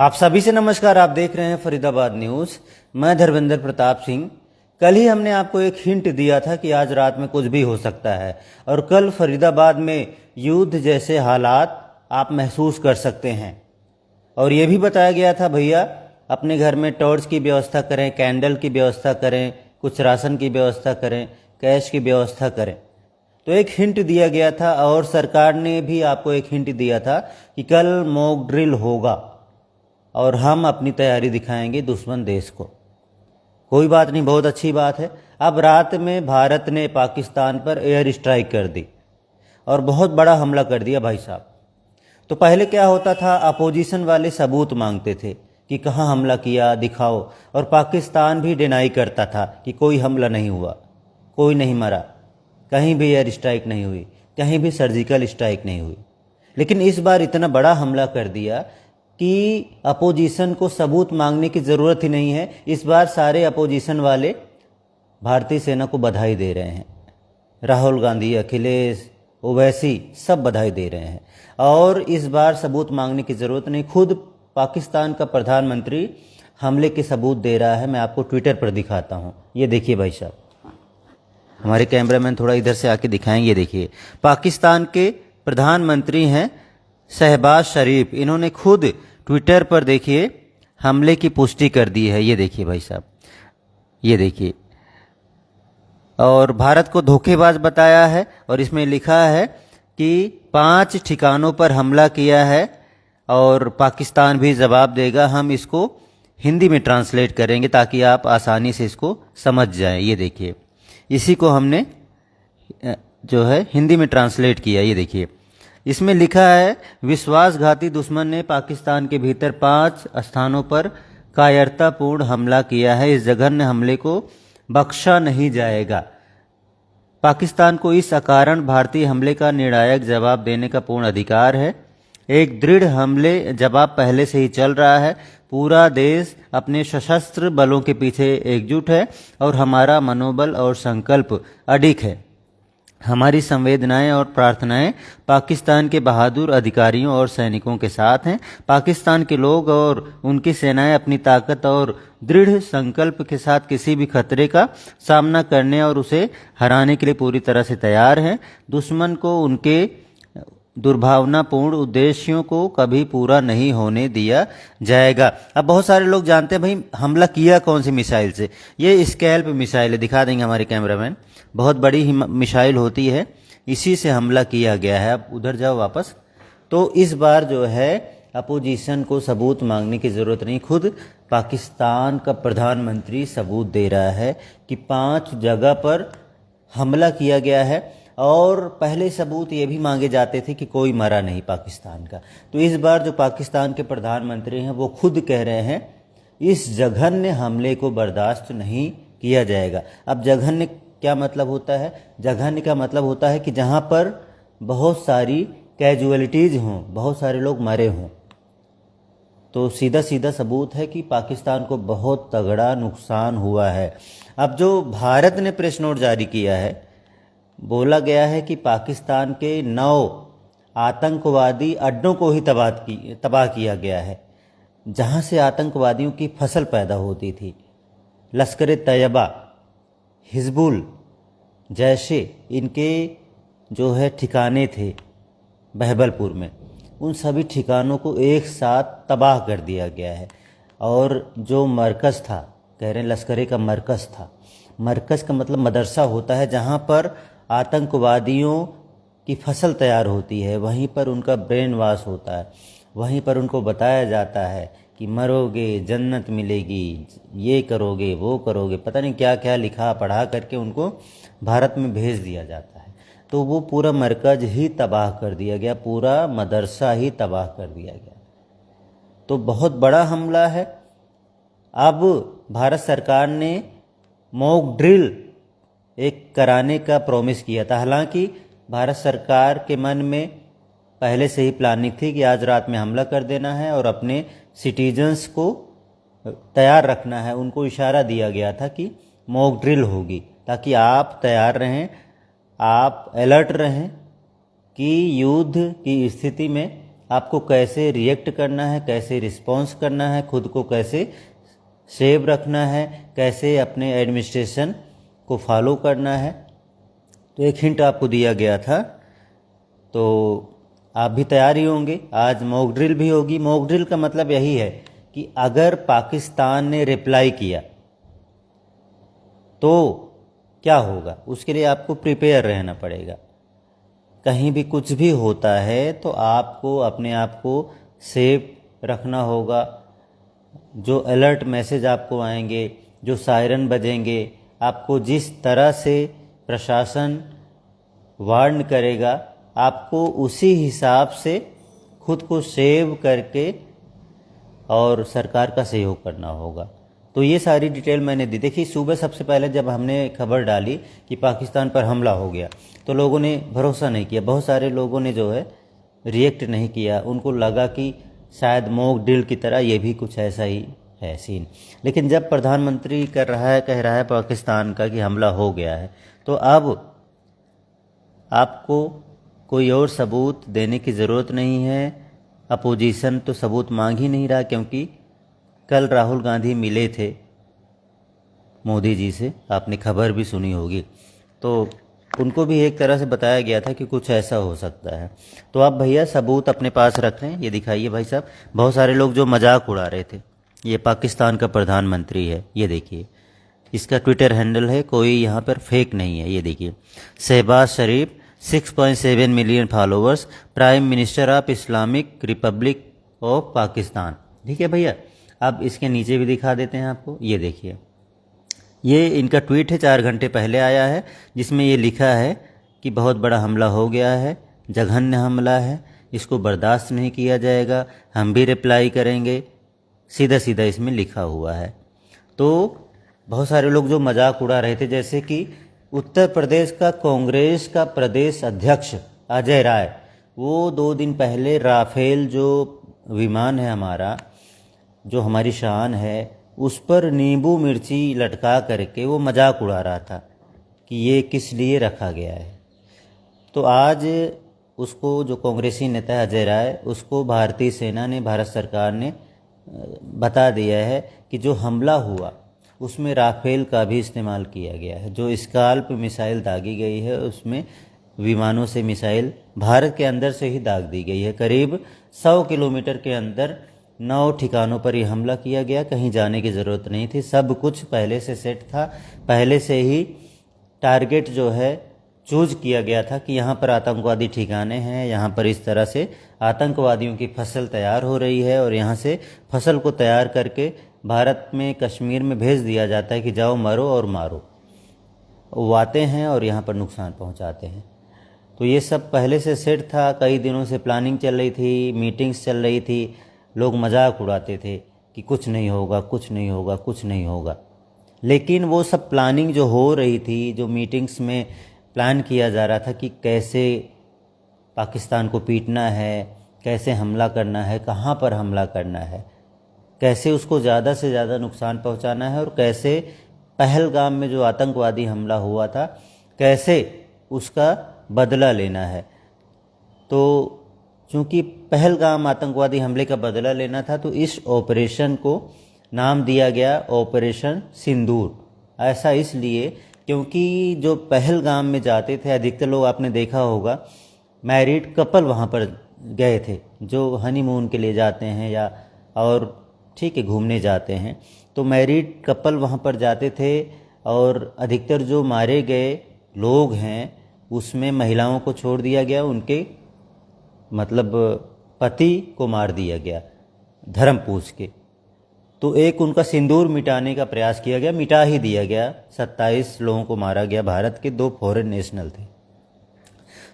आप सभी से नमस्कार। आप देख रहे हैं फरीदाबाद न्यूज़। मैं धर्मेंद्र प्रताप सिंह। कल ही हमने आपको एक हिंट दिया था कि आज रात में कुछ भी हो सकता है और कल फरीदाबाद में युद्ध जैसे हालात आप महसूस कर सकते हैं। और ये भी बताया गया था भैया अपने घर में टॉर्च की व्यवस्था करें, कैंडल की व्यवस्था करें, कुछ राशन की व्यवस्था करें, कैश की व्यवस्था करें। तो एक हिंट दिया गया था और सरकार ने भी आपको एक हिंट दिया था कि कल मॉक ड्रिल होगा और हम अपनी तैयारी दिखाएंगे दुश्मन देश को। कोई बात नहीं, बहुत अच्छी बात है। अब रात में भारत ने पाकिस्तान पर एयर स्ट्राइक कर दी और बहुत बड़ा हमला कर दिया भाई साहब। तो पहले क्या होता था, अपोजिशन वाले सबूत मांगते थे कि कहाँ हमला किया दिखाओ, और पाकिस्तान भी डिनाई करता था कि कोई हमला नहीं हुआ, कोई नहीं मरा, कहीं भी एयर स्ट्राइक नहीं हुई, कहीं भी सर्जिकल स्ट्राइक नहीं हुई। लेकिन इस बार इतना बड़ा हमला कर दिया कि अपोजिशन को सबूत मांगने की ज़रूरत ही नहीं है। इस बार सारे अपोजिशन वाले भारतीय सेना को बधाई दे रहे हैं। राहुल गांधी, अखिलेश, ओवैसी सब बधाई दे रहे हैं और इस बार सबूत मांगने की ज़रूरत नहीं। खुद पाकिस्तान का प्रधानमंत्री हमले के सबूत दे रहा है। मैं आपको ट्विटर पर दिखाता हूँ। ये देखिए भाई साहब, हमारे कैमरामैन थोड़ा इधर से आके दिखाएंगे। ये देखिए, पाकिस्तान के प्रधानमंत्री हैं शहबाज शरीफ। इन्होंने खुद ट्विटर पर देखिए हमले की पुष्टि कर दी है। ये देखिए भाई साहब, ये देखिए, और भारत को धोखेबाज बताया है और इसमें लिखा है कि 5 ठिकानों पर हमला किया है और पाकिस्तान भी जवाब देगा। हम इसको हिंदी में ट्रांसलेट करेंगे ताकि आप आसानी से इसको समझ जाएं। ये देखिए, इसी को हमने जो है हिंदी में ट्रांसलेट किया। ये देखिए, इसमें लिखा है विश्वासघाती दुश्मन ने पाकिस्तान के भीतर 5 स्थानों पर कायरतापूर्ण हमला किया है। इस जघन्य हमले को बख्शा नहीं जाएगा। पाकिस्तान को इस अकारण भारतीय हमले का निर्णायक जवाब देने का पूर्ण अधिकार है। एक दृढ़ हमले जवाब पहले से ही चल रहा है। पूरा देश अपने सशस्त्र बलों के पीछे एकजुट है और हमारा मनोबल और संकल्प अडिग है। हमारी संवेदनाएं और प्रार्थनाएं पाकिस्तान के बहादुर अधिकारियों और सैनिकों के साथ हैं। पाकिस्तान के लोग और उनकी सेनाएं अपनी ताकत और दृढ़ संकल्प के साथ किसी भी खतरे का सामना करने और उसे हराने के लिए पूरी तरह से तैयार हैं। दुश्मन को उनके दुर्भावनापूर्ण उद्देश्यों को कभी पूरा नहीं होने दिया जाएगा। अब बहुत सारे लोग जानते हैं भाई हमला किया कौन सी मिसाइल से। ये स्कैल्प मिसाइल है, दिखा देंगे हमारे कैमरामैन। बहुत बड़ी ही मिसाइल होती है, इसी से हमला किया गया है। अब उधर जाओ वापस। तो इस बार जो है अपोजिशन को सबूत मांगने की ज़रूरत नहीं, खुद पाकिस्तान का प्रधानमंत्री सबूत दे रहा है कि 5 जगह पर हमला किया गया है। और पहले सबूत ये भी मांगे जाते थे कि कोई मरा नहीं पाकिस्तान का। तो इस बार जो पाकिस्तान के प्रधानमंत्री हैं वो खुद कह रहे हैं इस जघन्य हमले को बर्दाश्त नहीं किया जाएगा। अब जघन्य क्या मतलब होता है? जघन्य का मतलब होता है कि जहाँ पर बहुत सारी कैजुअलिटीज़ हों, बहुत सारे लोग मरे हों। तो सीधा सीधा सबूत है कि पाकिस्तान को बहुत तगड़ा नुकसान हुआ है। अब जो भारत ने प्रेस नोट जारी किया है, बोला गया है कि पाकिस्तान के 9 आतंकवादी अड्डों को ही तबाह किया गया है, जहां से आतंकवादियों की फसल पैदा होती थी। लश्कर तैयबा, हिजबुल, जैशे, इनके जो है ठिकाने थे बहबलपुर में, उन सभी ठिकानों को एक साथ तबाह कर दिया गया है। और जो मरकज़ था, कह रहे हैं लश्कर का मरकज़ था। मरकज़ का मतलब मदरसा होता है, जहाँ पर आतंकवादियों की फसल तैयार होती है, वहीं पर उनका ब्रेन वॉश होता है, वहीं पर उनको बताया जाता है कि मरोगे जन्नत मिलेगी, ये करोगे वो करोगे, पता नहीं क्या क्या लिखा पढ़ा करके उनको भारत में भेज दिया जाता है। तो वो पूरा मरकज़ ही तबाह कर दिया गया, पूरा मदरसा ही तबाह कर दिया गया। तो बहुत बड़ा हमला है। अब भारत सरकार ने मॉक ड्रिल एक कराने का प्रॉमिस किया था। हालांकि भारत सरकार के मन में पहले से ही प्लानिंग थी कि आज रात में हमला कर देना है और अपने सिटीजन्स को तैयार रखना है। उनको इशारा दिया गया था कि मॉक ड्रिल होगी, ताकि आप तैयार रहें, आप अलर्ट रहें कि युद्ध की स्थिति में आपको कैसे रिएक्ट करना है, कैसे रिस्पॉन्स करना है, खुद को कैसे सेव रखना है, कैसे अपने एडमिनिस्ट्रेशन को फॉलो करना है। तो एक हिंट आपको दिया गया था, तो आप भी तैयार ही होंगे। आज मॉक ड्रिल भी होगी। मॉक ड्रिल का मतलब यही है कि अगर पाकिस्तान ने रिप्लाई किया तो क्या होगा, उसके लिए आपको प्रिपेयर रहना पड़ेगा। कहीं भी कुछ भी होता है तो आपको अपने आप को सेफ रखना होगा। जो अलर्ट मैसेज आपको आएंगे, जो सायरन बजेंगे, आपको जिस तरह से प्रशासन वार्न करेगा, आपको उसी हिसाब से खुद को सेव करके और सरकार का सहयोग करना होगा। तो ये सारी डिटेल मैंने दी। देखिए, सुबह सबसे पहले जब हमने खबर डाली कि पाकिस्तान पर हमला हो गया तो लोगों ने भरोसा नहीं किया। बहुत सारे लोगों ने जो है रिएक्ट नहीं किया। उनको लगा कि शायद मॉक ड्रिल की तरह ये भी कुछ ऐसा ही है सीन। लेकिन जब प्रधानमंत्री कह रहा है पाकिस्तान का कि हमला हो गया है, तो अब आपको कोई और सबूत देने की ज़रूरत नहीं है। अपोजिशन तो सबूत मांग ही नहीं रहा, क्योंकि कल राहुल गांधी मिले थे मोदी जी से, आपने खबर भी सुनी होगी। तो उनको भी एक तरह से बताया गया था कि कुछ ऐसा हो सकता है। तो आप भैया सबूत अपने पास रख रहे हैं, ये दिखाइए भाई साहब। बहुत सारे लोग जो मजाक उड़ा रहे थे, ये पाकिस्तान का प्रधानमंत्री है, ये देखिए, इसका ट्विटर हैंडल है, कोई यहाँ पर फेक नहीं है। ये देखिए, शहबाज शरीफ 6.7 million followers, prime minister of Islamic Republic of Pakistan. ठीक है भैया, अब इसके नीचे भी दिखा देते हैं आपको। ये देखिए, ये इनका ट्वीट है, 4 घंटे पहले आया है, जिसमें ये लिखा है कि बहुत बड़ा हमला हो गया है, जघन्य हमला है, इसको बर्दाश्त नहीं किया जाएगा, हम भी रिप्लाई करेंगे। सीधा सीधा इसमें लिखा हुआ है। तो बहुत सारे लोग जो मजाक उड़ा रहे थे, जैसे कि उत्तर प्रदेश का कांग्रेस का प्रदेश अध्यक्ष अजय राय, वो 2 दिन पहले राफेल जो विमान है हमारा, जो हमारी शान है, उस पर नींबू मिर्ची लटका करके वो मजाक उड़ा रहा था कि ये किस लिए रखा गया है। तो आज उसको, जो कांग्रेसी नेता है अजय राय, उसको भारतीय सेना ने, भारत सरकार ने बता दिया है कि जो हमला हुआ उसमें राफेल का भी इस्तेमाल किया गया है। जो स्काल्प मिसाइल दागी गई है, उसमें विमानों से मिसाइल भारत के अंदर से ही दाग दी गई है। करीब 100 किलोमीटर के अंदर 9 ठिकानों पर यह हमला किया गया। कहीं जाने की ज़रूरत नहीं थी, सब कुछ पहले से सेट था। पहले से ही टारगेट जो है चूज किया गया था कि यहाँ पर आतंकवादी ठिकाने हैं, यहाँ पर इस तरह से आतंकवादियों की फसल तैयार हो रही है, और यहाँ से फसल को तैयार करके भारत में, कश्मीर में भेज दिया जाता है कि जाओ मरो और मारो। वो आते हैं और यहाँ पर नुकसान पहुँचाते हैं। तो ये सब पहले से सेट था, कई दिनों से प्लानिंग चल रही थी, मीटिंग्स चल रही थी, लोग मजाक उड़ाते थे कि कुछ नहीं होगा, कुछ नहीं होगा, कुछ नहीं होगा। लेकिन वो सब प्लानिंग जो हो रही थी, जो मीटिंग्स में प्लान किया जा रहा था कि कैसे पाकिस्तान को पीटना है, कैसे हमला करना है, कहाँ पर हमला करना है, कैसे उसको ज़्यादा से ज़्यादा नुकसान पहुँचाना है, और कैसे पहलगाम में जो आतंकवादी हमला हुआ था, कैसे उसका बदला लेना है। तो चूँकि पहलगाम आतंकवादी हमले का बदला लेना था, तो इस ऑपरेशन को नाम दिया गया ऑपरेशन सिंदूर। ऐसा इसलिए क्योंकि जो पहलगाम में जाते थे, अधिकतर लोग, आपने देखा होगा, मैरिड कपल वहाँ पर गए थे, जो हनीमून के लिए जाते हैं या और ठीक है घूमने जाते हैं। तो मैरिड कपल वहाँ पर जाते थे, और अधिकतर जो मारे गए लोग हैं उसमें महिलाओं को छोड़ दिया गया, उनके मतलब पति को मार दिया गया धर्म पूछ के। तो एक उनका सिंदूर मिटाने का प्रयास किया गया, मिटा ही दिया गया। 27 लोगों को मारा गया, भारत के 2 फॉरेन नेशनल थे।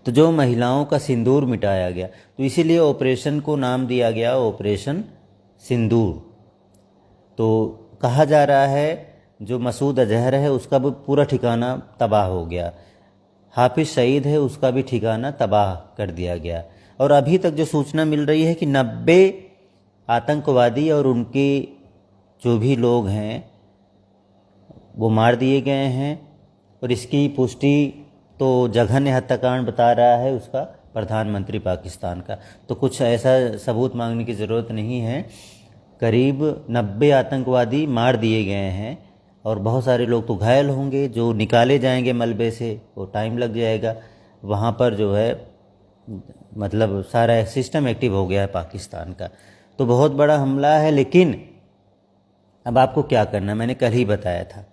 तो जो महिलाओं का सिंदूर मिटाया गया, तो इसीलिए ऑपरेशन को नाम दिया गया ऑपरेशन सिंदूर। तो कहा जा रहा है जो मसूद अजहर है उसका भी पूरा ठिकाना तबाह हो गया, हाफिज सईद है उसका भी ठिकाना तबाह कर दिया गया। और अभी तक जो सूचना मिल रही है कि 90 आतंकवादी और उनके जो भी लोग हैं वो मार दिए गए हैं। और इसकी पुष्टि तो जघन्य हत्याकांड बता रहा है उसका प्रधानमंत्री पाकिस्तान का। तो कुछ ऐसा सबूत मांगने की ज़रूरत नहीं है। करीब 90 आतंकवादी मार दिए गए हैं और बहुत सारे लोग तो घायल होंगे, जो निकाले जाएंगे मलबे से, वो टाइम लग जाएगा। वहाँ पर जो है मतलब सारा सिस्टम एक्टिव हो गया है पाकिस्तान का। तो बहुत बड़ा हमला है। लेकिन अब आपको क्या करना है, मैंने कल ही बताया था।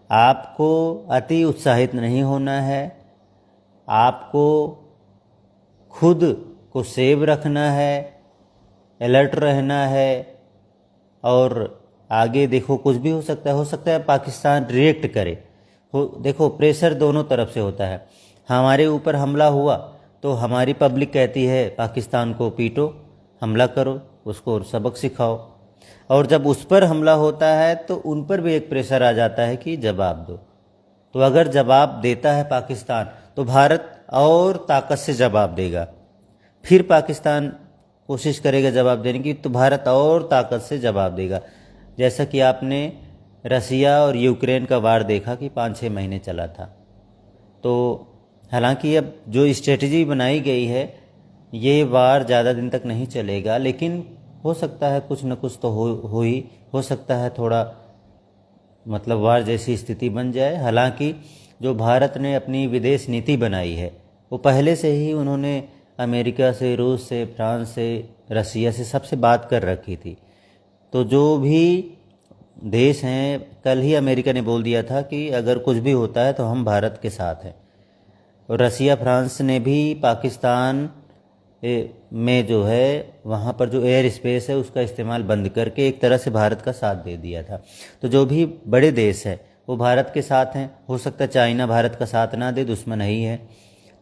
आपको अति उत्साहित नहीं होना है, आपको खुद को सेव रखना है, अलर्ट रहना है। और आगे देखो, कुछ भी हो सकता है पाकिस्तान रिएक्ट करे। देखो, प्रेशर दोनों तरफ से होता है। हमारे ऊपर हमला हुआ तो हमारी पब्लिक कहती है पाकिस्तान को पीटो, हमला करो, उसको सबक सिखाओ। और जब उस पर हमला होता है तो उन पर भी एक प्रेशर आ जाता है कि जवाब दो। तो अगर जवाब देता है पाकिस्तान तो भारत और ताकत से जवाब देगा। फिर पाकिस्तान कोशिश करेगा जवाब देने की तो भारत और ताकत से जवाब देगा। जैसा कि आपने रसिया और यूक्रेन का वार देखा कि 5-6 महीने चला था। तो हालांकि अब जो स्ट्रेटजी बनाई गई है, ये वार ज़्यादा दिन तक नहीं चलेगा, लेकिन हो सकता है कुछ न कुछ तो हो सकता है थोड़ा मतलब वार जैसी स्थिति बन जाए। हालांकि जो भारत ने अपनी विदेश नीति बनाई है, वो पहले से ही उन्होंने अमेरिका से, रूस से, फ्रांस से, रसिया से सबसे बात कर रखी थी। तो जो भी देश हैं, कल ही अमेरिका ने बोल दिया था कि अगर कुछ भी होता है तो हम भारत के साथ हैं। और रसिया, फ्रांस ने भी पाकिस्तान में जो है वहाँ पर जो एयर स्पेस है उसका इस्तेमाल बंद करके एक तरह से भारत का साथ दे दिया था। तो जो भी बड़े देश हैं वो भारत के साथ हैं। हो सकता है चाइना भारत का साथ ना दे, दुश्मन ही है।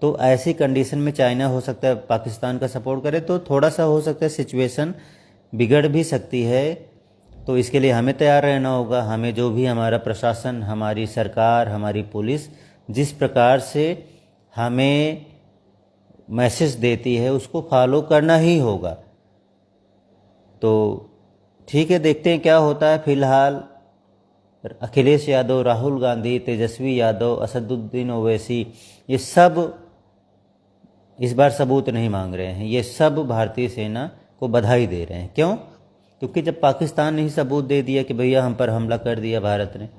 तो ऐसी कंडीशन में चाइना हो सकता है पाकिस्तान का सपोर्ट करे, तो थोड़ा सा हो सकता है सिचुएशन बिगड़ भी सकती है। तो इसके लिए हमें तैयार रहना होगा। हमें जो भी हमारा प्रशासन, हमारी सरकार, हमारी पुलिस जिस प्रकार से हमें मैसेज देती है उसको फॉलो करना ही होगा। तो ठीक है, देखते हैं क्या होता है। फिलहाल अखिलेश यादव, राहुल गांधी, तेजस्वी यादव, असदुद्दीन ओवैसी, ये सब इस बार सबूत नहीं मांग रहे हैं। ये सब भारतीय सेना को बधाई दे रहे हैं। क्यों? क्योंकि जब पाकिस्तान ने ही सबूत दे दिया कि भैया हम पर हमला कर दिया भारत ने,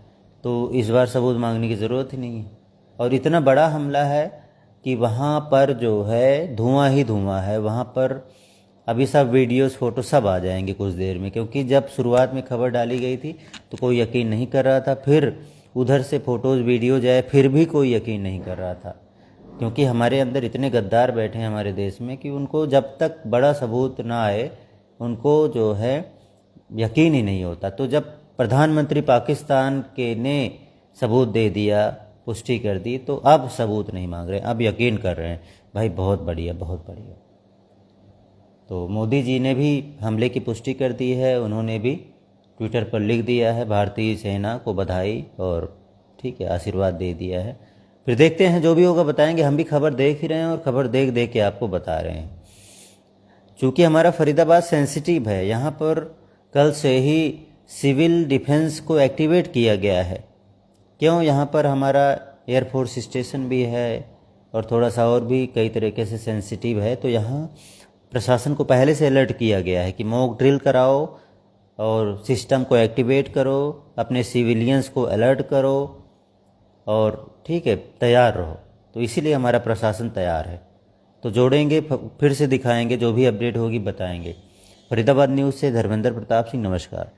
तो इस बार सबूत मांगने की ज़रूरत ही नहीं है। और इतना बड़ा हमला है कि वहाँ पर जो है धुआं ही धुआं है। वहाँ पर अभी सब वीडियोस, फोटो सब आ जाएंगे कुछ देर में। क्योंकि जब शुरुआत में खबर डाली गई थी तो कोई यकीन नहीं कर रहा था। फिर उधर से फ़ोटोज़, वीडियोज आए, फिर भी कोई यकीन नहीं कर रहा था। क्योंकि हमारे अंदर इतने गद्दार बैठे हैं हमारे देश में कि उनको जब तक बड़ा सबूत ना आए उनको जो है यकीन ही नहीं होता। तो जब प्रधानमंत्री पाकिस्तान के ने सबूत दे दिया, पुष्टि कर दी, तो अब सबूत नहीं मांग रहे, अब यकीन कर रहे हैं। भाई बहुत बढ़िया, बहुत बढ़िया। तो मोदी जी ने भी हमले की पुष्टि कर दी है। उन्होंने भी ट्विटर पर लिख दिया है भारतीय सेना को बधाई, और ठीक है, आशीर्वाद दे दिया है। फिर देखते हैं, जो भी होगा बताएंगे। हम भी खबर देख ही रहे हैं और खबर देख देख के आपको बता रहे हैं। चूँकि हमारा फरीदाबाद सेंसिटिव है, यहाँ पर कल से ही सिविल डिफेंस को एक्टिवेट किया गया है। क्यों? यहाँ पर हमारा एयरफोर्स स्टेशन भी है और थोड़ा सा और भी कई तरीके से सेंसिटिव है। तो यहाँ प्रशासन को पहले से अलर्ट किया गया है कि मॉक ड्रिल कराओ और सिस्टम को एक्टिवेट करो, अपने सिविलियंस को अलर्ट करो और ठीक है, तैयार रहो। तो इसीलिए हमारा प्रशासन तैयार है। तो जोड़ेंगे, फिर से दिखाएंगे, जो भी अपडेट होगी बताएंगे। फरीदाबाद न्यूज़ से धर्मेंद्र प्रताप सिंह, नमस्कार।